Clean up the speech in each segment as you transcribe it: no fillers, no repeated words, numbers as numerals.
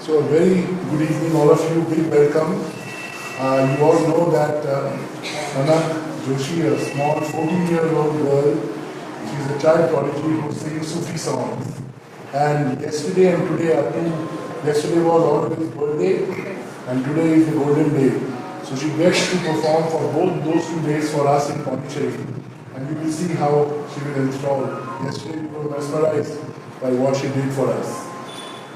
So a very good evening, all of you. Big welcome. You all know that Anak Joshi, a small 14-year-old girl, she's a child prodigy who sings Sufi songs. And yesterday and today are two. Yesterday was Aurobil's birthday, and today is the golden day. So she gets to perform for both those 2 days for us in Pondicherry. And you will see how she will install. Yesterday we were mesmerized by what she did for us.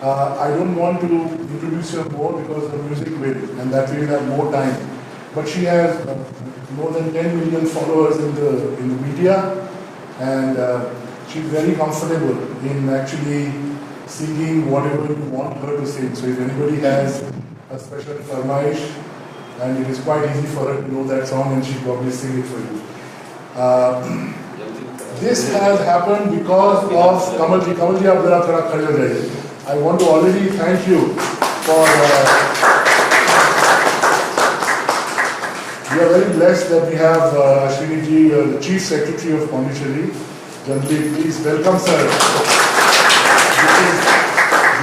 I don't want to introduce her more because the music will, and that we will have more time. But she has more than 10 million followers in the media, and she's very comfortable in actually singing whatever you want her to sing. So if anybody has a special farmaish, and it is quite easy for her to know that song, and she'll probably sing it for you. This has happened because of Kamalji. Kamalji, aap zara thoda khade ho jaiye. I want to already thank you for. We are very blessed that we have Ashwini ji, the Chief Secretary of Pondicherry. Jandeep, please welcome, sir.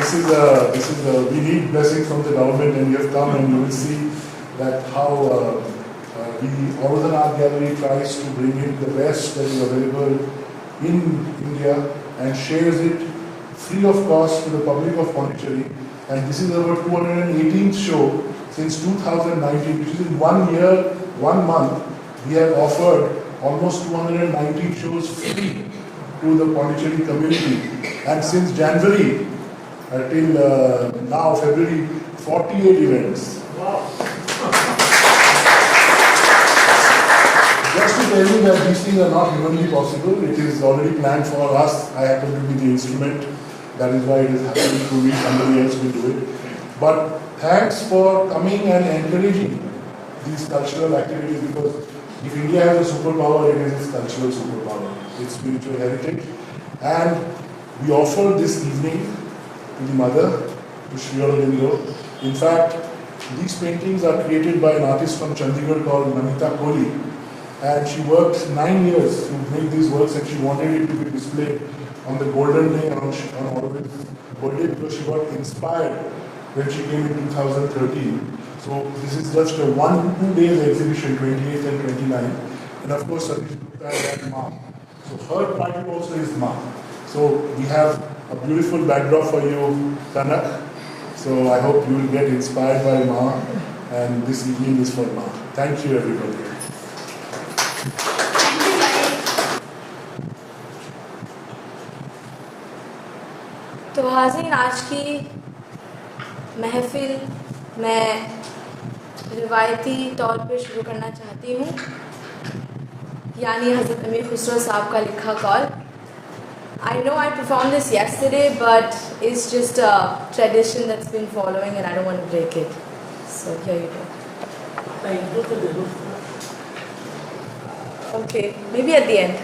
This is we need blessing from the government, and you have come, and you will see that how the Aurodhan Art Gallery tries to bring in the best that is available in India and shares it free of cost to the public of Pondicherry. And this is our 218th show since 2019, which is in 1 year, 1 month. We have offered almost 290 shows free to the Pondicherry community. And since January till now, February, 48 events. Wow. Just to tell you that these things are not humanly possible, it is already planned for us. I happen to be the instrument. That is why it is happening to me, somebody else will do it. But thanks for coming and encouraging these cultural activities, because if India has a superpower, it is its cultural superpower, its spiritual heritage. And we offer this evening to the mother, to Sri Aurobindo. In fact, these paintings are created by an artist from Chandigarh called Namita Kohli. And she worked 9 years to make these works, and she wanted it to be displayed on the golden day on Aurobil's birthday, because she got inspired when she came in 2013. So this is just a 1-2 days exhibition, 28th and 29th. And of course, Satish Gupta and Ma. So her title also is Ma. So we have a beautiful backdrop for you, Tanak. So I hope you will get inspired by Ma, and this evening is for Ma. Thank you, everybody. तो हाज़रीन, आज की महफिल मैं रिवायती तौर पे शुरू करना चाहती हूँ, यानी हज़रत अमीर खुसरो साहब का लिखा Kaul. I know I performed this yesterday, but it's just a tradition that's been following, and I don't want to break it. So here you go. Okay, maybe at the end.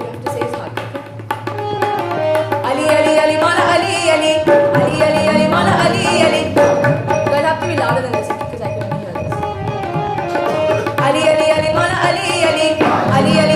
you have to say is hard. Okay? Ali, Ali, Ali, Mala, Ali, Ali, Ali, Ali, Ali, Mala, Ali, Ali. You'll have to be louder than this because I can only hear this. Ali, Ali, Ali, Mala, Ali, Ali, Ali, Ali.